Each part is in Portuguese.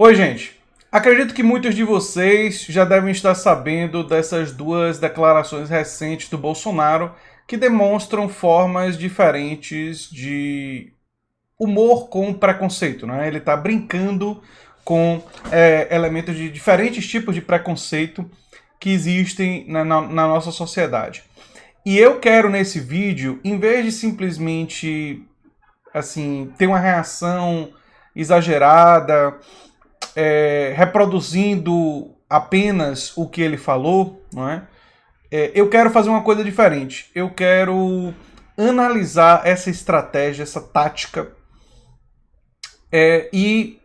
Oi, gente. Acredito que muitos de vocês já devem estar sabendo dessas duas declarações recentes do Bolsonaro que demonstram formas diferentes de humor com preconceito, né? Ele está brincando com elementos de diferentes tipos de preconceito que existem na nossa sociedade. E eu quero nesse vídeo, em vez de simplesmente assim ter uma reação exagerada, reproduzindo apenas o que ele falou, não é? Eu quero fazer uma coisa diferente. Eu quero analisar essa estratégia, essa tática, e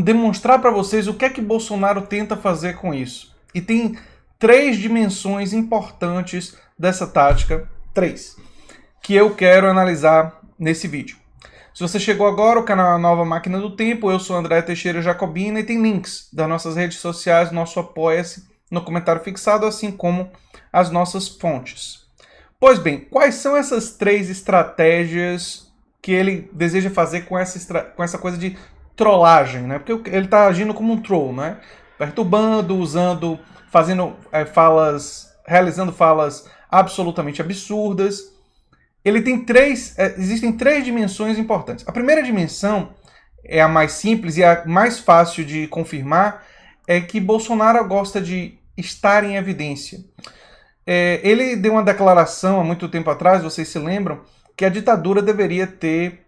demonstrar para vocês o que é que Bolsonaro tenta fazer com isso. E tem três dimensões importantes dessa tática, que eu quero analisar nesse vídeo. Se você chegou agora, o canal é a Nova Máquina do Tempo, eu sou André Teixeira Jacobina e tem links das nossas redes sociais, nosso Apoia-se no comentário fixado, assim como as nossas fontes. Pois bem, quais são essas três estratégias que ele deseja fazer com essa coisa de trollagem, né? Porque ele está agindo como um troll, né? Perturbando, usando, fazendo realizando falas absolutamente absurdas. Ele tem existem três dimensões importantes. A primeira dimensão é a mais simples e a mais fácil de confirmar, é que Bolsonaro gosta de estar em evidência. Ele deu uma declaração há muito tempo atrás, vocês se lembram, que a ditadura deveria ter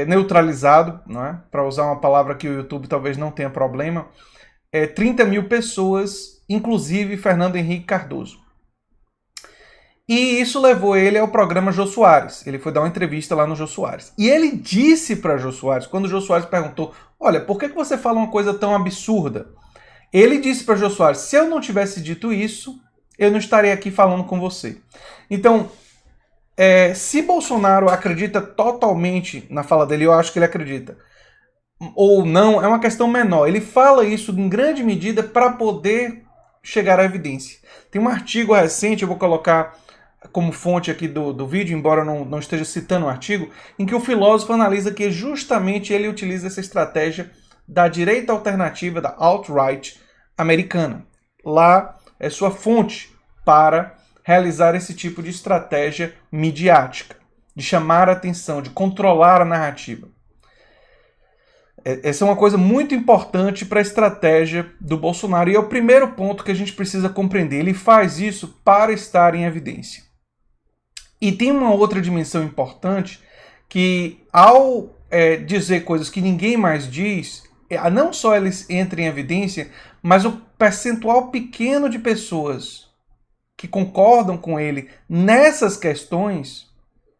neutralizado, não é? Para usar uma palavra que o YouTube talvez não tenha problema, 30 mil pessoas, inclusive Fernando Henrique Cardoso. E isso levou ele ao programa Jô Soares. Ele foi dar uma entrevista lá no Jô Soares. E ele disse para Jô Soares, quando o Jô Soares perguntou, olha, por que você fala uma coisa tão absurda? Ele disse para Jô Soares, se eu não tivesse dito isso, eu não estaria aqui falando com você. Então, se Bolsonaro acredita totalmente na fala dele, eu acho que ele acredita, ou não, é uma questão menor. Ele fala isso em grande medida para poder chegar à evidência. Tem um artigo recente, eu vou colocar como fonte aqui do vídeo, embora eu não esteja citando o artigo, em que o filósofo analisa que justamente ele utiliza essa estratégia da direita alternativa, da alt-right americana. Lá é sua fonte para realizar esse tipo de estratégia midiática, de chamar a atenção, de controlar a narrativa. Essa é uma coisa muito importante para a estratégia do Bolsonaro e é o primeiro ponto que a gente precisa compreender. Ele faz isso para estar em evidência. E tem uma outra dimensão importante que, ao dizer coisas que ninguém mais diz, não só eles entram em evidência, mas o percentual pequeno de pessoas que concordam com ele nessas questões,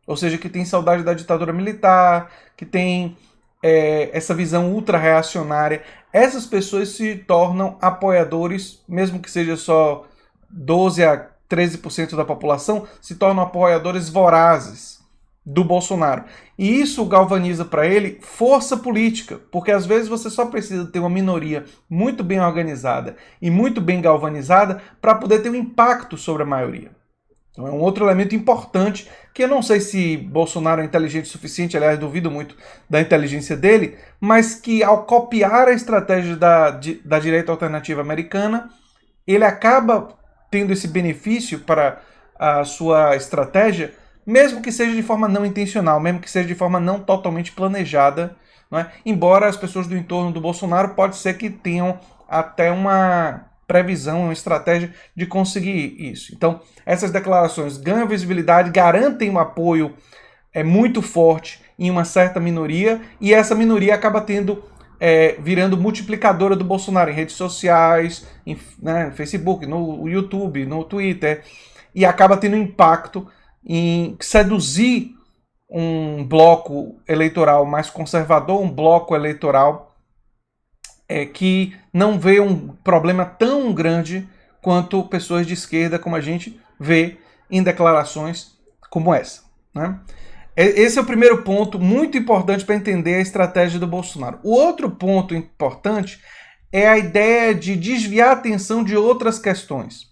ou seja, que tem saudade da ditadura militar, que tem essa visão ultra-reacionária, essas pessoas se tornam apoiadores, mesmo que seja só 12 a 13% da população, se tornam apoiadores vorazes do Bolsonaro. E isso galvaniza para ele força política, porque às vezes você só precisa ter uma minoria muito bem organizada e muito bem galvanizada para poder ter um impacto sobre a maioria. Então é um outro elemento importante, que eu não sei se Bolsonaro é inteligente o suficiente, aliás, duvido muito da inteligência dele, mas que ao copiar a estratégia da direita alternativa americana, ele acaba tendo esse benefício para a sua estratégia, mesmo que seja de forma não intencional, mesmo que seja de forma não totalmente planejada, não é? Embora as pessoas do entorno do Bolsonaro pode ser que tenham até uma previsão, uma estratégia de conseguir isso. Então, essas declarações ganham visibilidade, garantem um apoio muito forte em uma certa minoria, e essa minoria acaba virando multiplicadora do Bolsonaro em redes sociais, no Facebook, no YouTube, no Twitter, e acaba tendo impacto em seduzir um bloco eleitoral mais conservador, um bloco eleitoral que não vê um problema tão grande quanto pessoas de esquerda, como a gente vê em declarações como essa, né? Esse é o primeiro ponto muito importante para entender a estratégia do Bolsonaro. O outro ponto importante é a ideia de desviar a atenção de outras questões.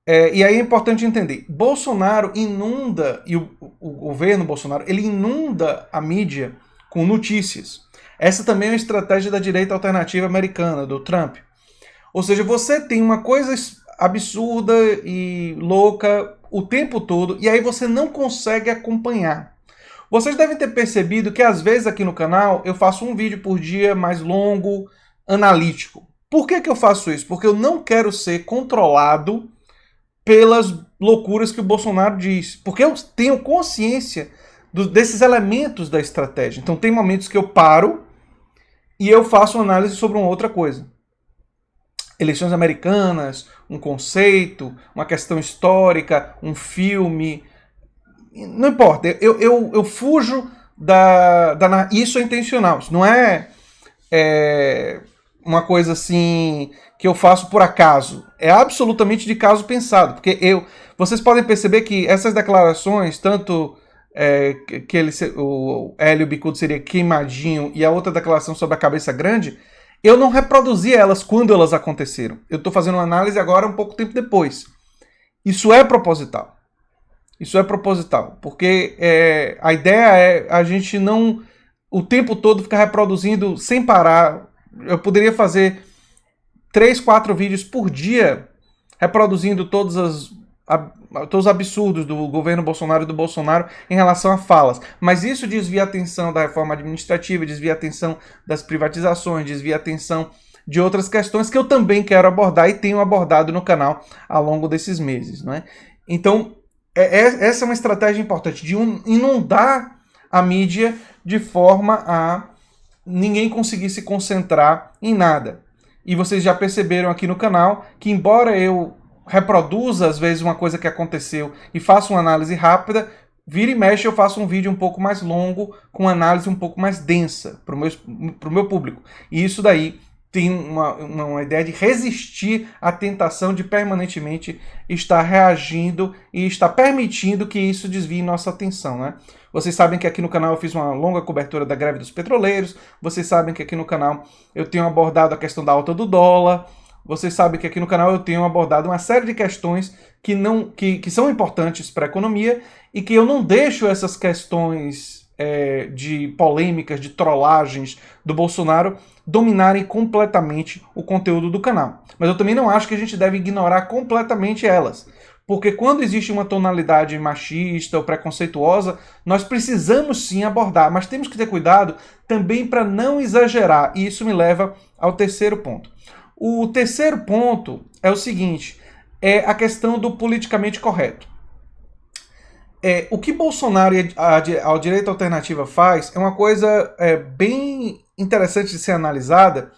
E aí é importante entender, Bolsonaro inunda, e o governo Bolsonaro, ele inunda a mídia com notícias. Essa também é uma estratégia da direita alternativa americana, do Trump. Ou seja, você tem uma coisa absurda e louca o tempo todo e aí você não consegue acompanhar. Vocês devem ter percebido que às vezes aqui no canal eu faço um vídeo por dia mais longo, analítico. Por que eu faço isso? Porque eu não quero ser controlado pelas loucuras que o Bolsonaro diz. Porque eu tenho consciência desses elementos da estratégia. Então tem momentos que eu paro e eu faço uma análise sobre uma outra coisa. Eleições americanas, um conceito, uma questão histórica, um filme. Não importa, eu fujo da. Isso é intencional, isso não é uma coisa assim que eu faço por acaso. É absolutamente de caso pensado. Porque vocês podem perceber que essas declarações, tanto o Hélio Bicudo seria queimadinho e a outra declaração sobre a cabeça grande, eu não reproduzi elas quando elas aconteceram. Eu estou fazendo uma análise agora um pouco tempo depois. Isso é proposital. Isso é proposital. Porque a ideia é a gente não o tempo todo ficar reproduzindo sem parar. Eu poderia fazer 3, 4 vídeos por dia reproduzindo todos os absurdos do governo Bolsonaro e do Bolsonaro em relação a falas. Mas isso desvia a atenção da reforma administrativa, desvia a atenção das privatizações, desvia a atenção de outras questões que eu também quero abordar e tenho abordado no canal ao longo desses meses. Não é? Então, essa é uma estratégia importante, de inundar a mídia de forma a ninguém conseguir se concentrar em nada. E vocês já perceberam aqui no canal que, embora eu reproduza às vezes uma coisa que aconteceu e faça uma análise rápida, vira e mexe eu faço um vídeo um pouco mais longo, com uma análise um pouco mais densa para o meu público. E isso daí tem uma ideia de resistir à tentação de permanentemente estar reagindo e estar permitindo que isso desvie nossa atenção, né? Vocês sabem que aqui no canal eu fiz uma longa cobertura da greve dos petroleiros, vocês sabem que aqui no canal eu tenho abordado a questão da alta do dólar, vocês sabem que aqui no canal eu tenho abordado uma série de questões que são importantes para a economia e que eu não deixo essas questões de polêmicas, de trollagens do Bolsonaro dominarem completamente o conteúdo do canal. Mas eu também não acho que a gente deve ignorar completamente elas. Porque quando existe uma tonalidade machista ou preconceituosa, nós precisamos sim abordar, mas temos que ter cuidado também para não exagerar. E isso me leva ao terceiro ponto. O terceiro ponto é o seguinte, é a questão do politicamente correto. O que Bolsonaro e a direita alternativa faz é uma coisa bem interessante de ser analisada,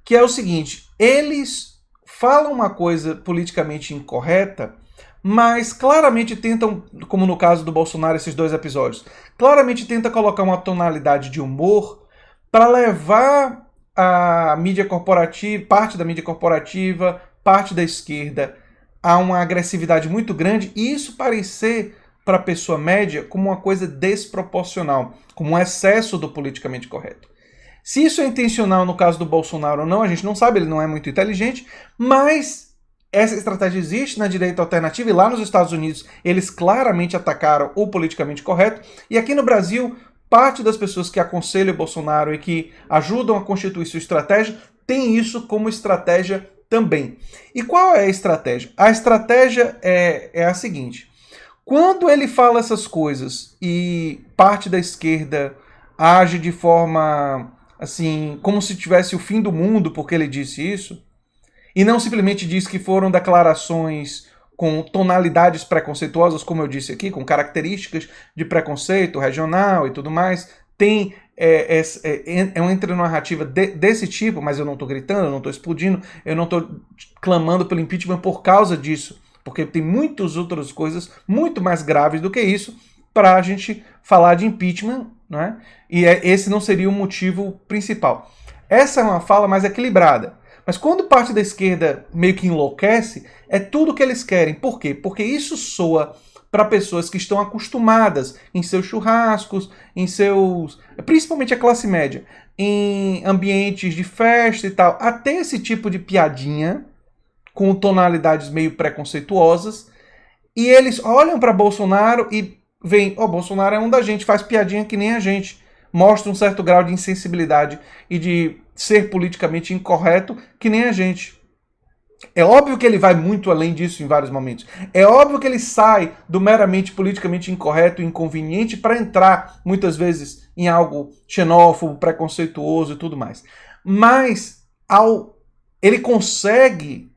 que é o seguinte, eles falam uma coisa politicamente incorreta, mas claramente tentam, como no caso do Bolsonaro, esses 2 episódios, claramente tenta colocar uma tonalidade de humor para levar a mídia corporativa, parte da mídia corporativa, parte da esquerda, a uma agressividade muito grande, e isso parecer para a pessoa média como uma coisa desproporcional, como um excesso do politicamente correto. Se isso é intencional no caso do Bolsonaro ou não, a gente não sabe, ele não é muito inteligente, mas essa estratégia existe na direita alternativa e lá nos Estados Unidos eles claramente atacaram o politicamente correto, e aqui no Brasil parte das pessoas que aconselham o Bolsonaro e que ajudam a constituir sua estratégia tem isso como estratégia também. E qual é a estratégia? A estratégia é a seguinte, quando ele fala essas coisas e parte da esquerda age de forma assim, como se tivesse o fim do mundo porque ele disse isso, e não simplesmente diz que foram declarações com tonalidades preconceituosas, como eu disse aqui, com características de preconceito regional e tudo mais, eu entro numa narrativa desse tipo, mas eu não estou gritando, eu não estou explodindo, eu não estou clamando pelo impeachment por causa disso, porque tem muitas outras coisas muito mais graves do que isso para a gente falar de impeachment, né? E esse não seria o motivo principal. Essa é uma fala mais equilibrada. Mas quando parte da esquerda meio que enlouquece, é tudo que eles querem. Por quê? Porque isso soa para pessoas que estão acostumadas em seus churrascos, principalmente a classe média, em ambientes de festa e tal, até esse tipo de piadinha com tonalidades meio preconceituosas, e eles olham para Bolsonaro e veem, Bolsonaro é um da gente, faz piadinha que nem a gente, mostra um certo grau de insensibilidade e de ser politicamente incorreto, que nem a gente. É óbvio que ele vai muito além disso em vários momentos. É óbvio que ele sai do meramente politicamente incorreto e inconveniente para entrar, muitas vezes, em algo xenófobo, preconceituoso e tudo mais. Mas ele consegue,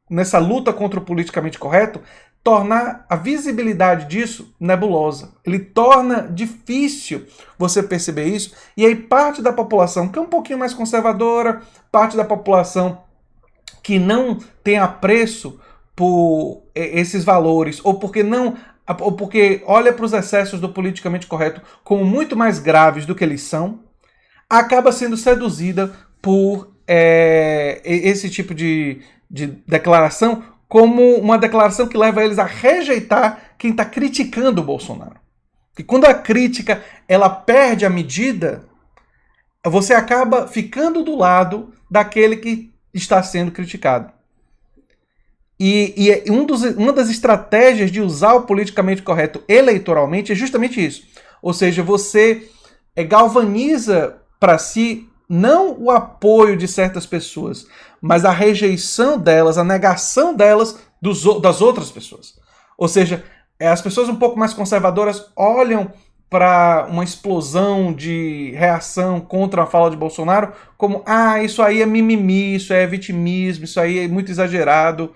nessa luta contra o politicamente correto, tornar a visibilidade disso nebulosa. Ele torna difícil você perceber isso, e aí parte da população que é um pouquinho mais conservadora, parte da população que não tem apreço por esses valores, ou porque olha para os excessos do politicamente correto como muito mais graves do que eles são, acaba sendo seduzida por esse tipo de declaração como uma declaração que leva eles a rejeitar quem está criticando o Bolsonaro. E quando a crítica ela perde a medida, você acaba ficando do lado daquele que está sendo criticado. E uma das estratégias de usar o politicamente correto eleitoralmente é justamente isso. Ou seja, você galvaniza para si não o apoio de certas pessoas, mas a rejeição delas, a negação delas das outras pessoas. Ou seja, as pessoas um pouco mais conservadoras olham para uma explosão de reação contra a fala de Bolsonaro como, isso aí é mimimi, isso é vitimismo, isso aí é muito exagerado.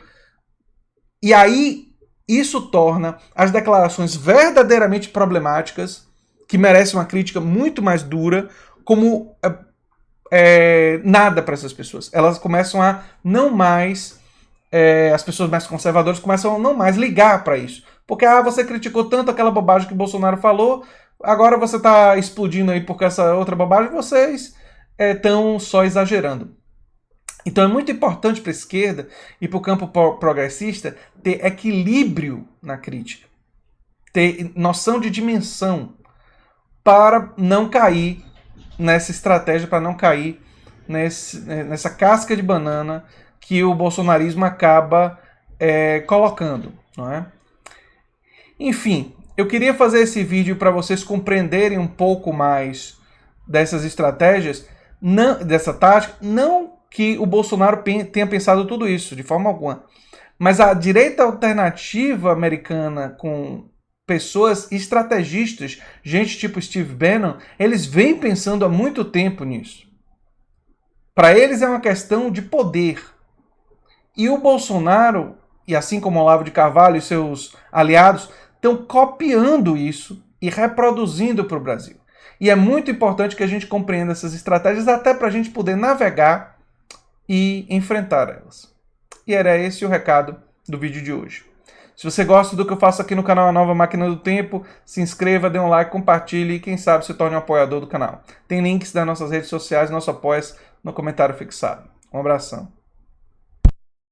E aí isso torna as declarações verdadeiramente problemáticas, que merecem uma crítica muito mais dura, como nada para essas pessoas. Elas começam a não mais, as pessoas mais conservadoras começam a não mais ligar para isso. Porque você criticou tanto aquela bobagem que o Bolsonaro falou, agora você está explodindo aí porque essa outra bobagem, vocês estão só exagerando. Então é muito importante para a esquerda e para o campo progressista ter equilíbrio na crítica, ter noção de dimensão para não cair nessa estratégia, para não cair nessa casca de banana que o bolsonarismo acaba colocando, não é? Enfim, eu queria fazer esse vídeo para vocês compreenderem um pouco mais dessas estratégias, dessa tática, não que o Bolsonaro tenha pensado tudo isso, de forma alguma. Mas a direita alternativa americana, com pessoas estrategistas, gente tipo Steve Bannon, eles vêm pensando há muito tempo nisso. Para eles é uma questão de poder. E o Bolsonaro, e assim como o Olavo de Carvalho e seus aliados, estão copiando isso e reproduzindo para o Brasil. E é muito importante que a gente compreenda essas estratégias até para a gente poder navegar e enfrentar elas. E era esse o recado do vídeo de hoje. Se você gosta do que eu faço aqui no canal A Nova Máquina do Tempo, se inscreva, dê um like, compartilhe e quem sabe se torne um apoiador do canal. Tem links das nossas redes sociais, nosso apoia no comentário fixado. Um abração.